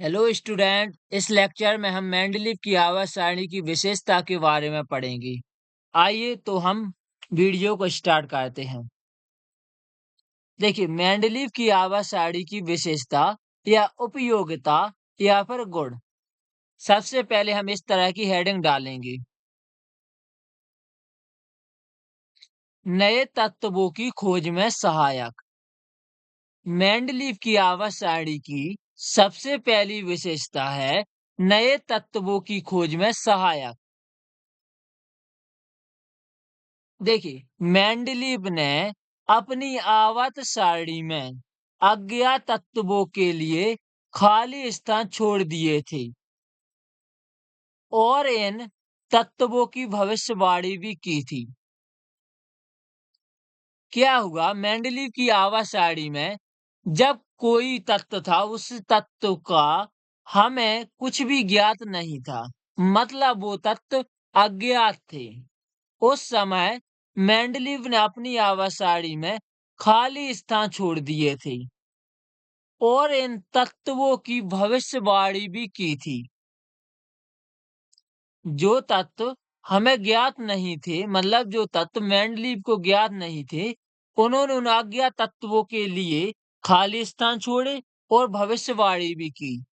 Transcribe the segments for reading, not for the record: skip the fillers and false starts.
Hello student. इस lecture में हम मेंडलीव की आवाज सारणी की विशेषता के बारे में पढ़ेंगे। आइए तो हम वीडियो को स्टार्ट करते हैं। देखिए, मेंडलीव की आवाज सारणी की विशेषता या उपयोगिता या फिर गुण। सबसे पहले हम इस तरह की हेडिंग डालेंगे। नए तत्वों की खोज में सहायक। मेंडलीव की आवाज सारणी की सबसे पहली विशेषता है नए तत्वों की खोज में सहायक। देखिए, मेंडलीव ने अपनी आवर्त सारणी में अज्ञात तत्वों के लिए खाली स्थान छोड़ दिए थे और इन तत्वों की भविष्यवाणी भी की थी। क्या हुआ, मेंडलीव की आवाज सारणी में जब कोई तत्व था, उस तत्व का हमें कुछ भी ज्ञात नहीं था, मतलब वो तत्व अज्ञात थे। उस समय मेंडलीव ने अपनी आवाज सारणी में खाली स्थान छोड़ दिए थे और इन तत्वों की भविष्यवाणी भी की थी। जो तत्व हमें ज्ञात नहीं थे, मतलब जो तत्व मेंडलीव को ज्ञात नहीं थे, उन्होंने उन अज्ञात तत्वों के लिए खाली स्थान छोड़े और भविष्यवाणी भी की।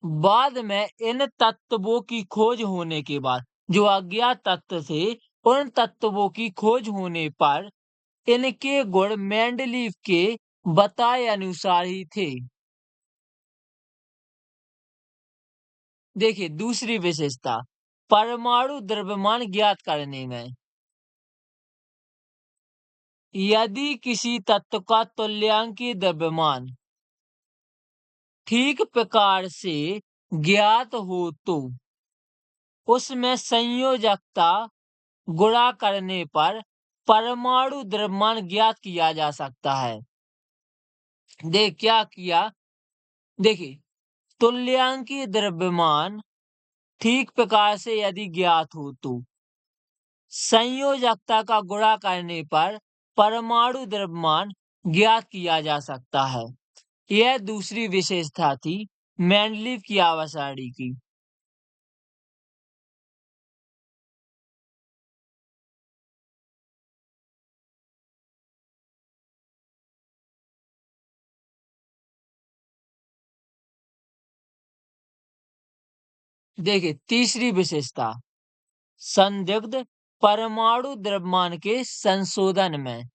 बाद में इन तत्वों की खोज होने के बाद, जो अज्ञात तत्व थे, उन तत्वों की खोज होने पर इनके गुण मेंडलीव के बताए अनुसार ही थे। देखिए, दूसरी विशेषता, परमाणु द्रव्यमान ज्ञात करने में। यदि किसी तत्व का तुल्यांकीय द्रव्यमान ठीक प्रकार से ज्ञात हो तो उसमें संयोजकता गुणा करने पर परमाणु द्रव्यमान ज्ञात किया जा सकता है। क्या किया, देखिए, तुल्यांकीय द्रव्यमान ठीक प्रकार से यदि ज्ञात हो तो संयोजकता का गुणा करने पर परमाणु द्रव्यमान ज्ञात किया जा सकता है। यह दूसरी विशेषता थी मेंडलीव की आवाज सारणी की। देखिए, तीसरी विशेषता, संदिग्ध परमाणु द्रव्यमान के संशोधन में।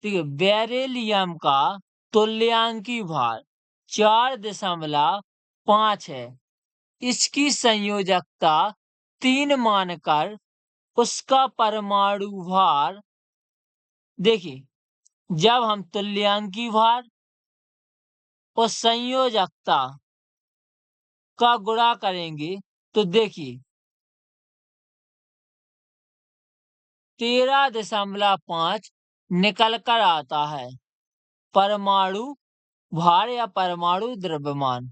ठीक है, बेरिलियम का तुल्यांकी भार 4.5 है। इसकी संयोजकता 3 मानकर उसका परमाणु भार, देखिए, जब हम तुल्यांकी भार और संयोजकता का गुणा करेंगे तो देखिए 13.5 निकल कर आता है परमाणु भार या परमाणु द्रव्यमान।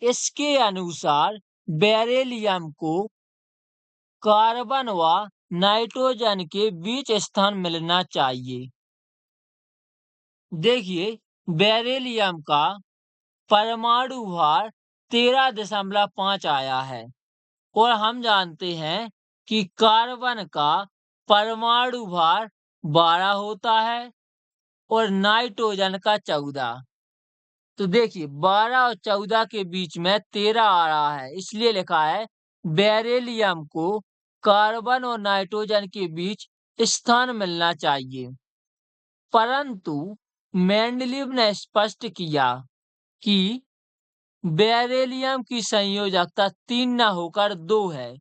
इसके अनुसार बेरिलियम को कार्बन व नाइट्रोजन के बीच स्थान मिलना चाहिए। देखिए, बेरिलियम का परमाणु भार 13.5 आया है और हम जानते हैं कि कार्बन का परमाणु भार 12 होता है और नाइट्रोजन का 14। तो देखिए, 12 और 14 के बीच में 13 आ रहा है, इसलिए लिखा है बेरिलियम को कार्बन और नाइट्रोजन के बीच स्थान मिलना चाहिए। परंतु मेंडलीव ने स्पष्ट किया कि बेरिलियम की संयोजकता 3 न होकर 2 है।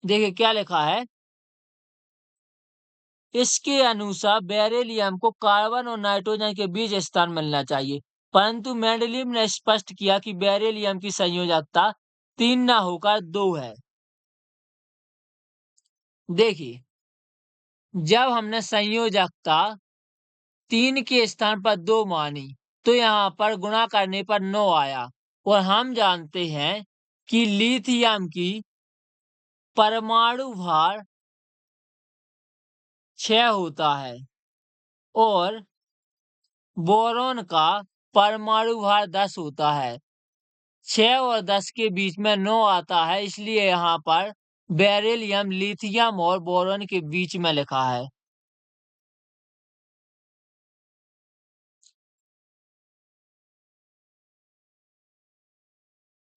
देखिए क्या लिखा है, इसके अनुसार बेरिलियम को कार्बन और नाइट्रोजन के बीच स्थान मिलना चाहिए, परंतु मेंडलीव ने स्पष्ट किया कि बेरिलियम की संयोजकता 3 न होकर 2 है। देखिए, जब हमने संयोजकता 3 के स्थान पर 2 मानी, तो यहाँ पर गुणा करने पर 9 आया और हम जानते हैं कि लिथियम की परमाणु भार 6 होता है और बोरोन का परमाणु भार 10 होता है। 6 और 10 के बीच में 9 आता है, इसलिए यहाँ पर बेरिलियम, लिथियम और बोरोन के बीच में लिखा है।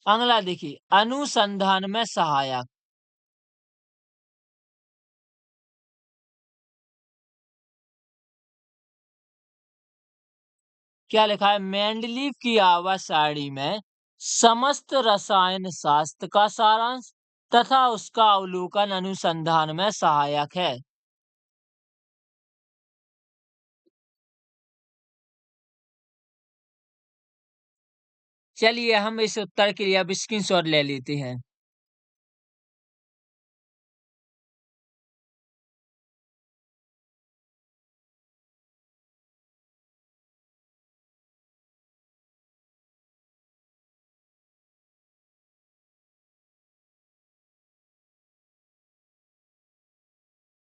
अगला देखिए, अनुसंधान में सहायक। क्या लिखा है? मेंडलीव की आवाज सारणी में समस्त रसायन शास्त्र का सारांश तथा उसका अवलोकन अनुसंधान में सहायक है। चलिए हम इस उत्तर के लिए अब स्क्रीनशॉट ले लेते हैं।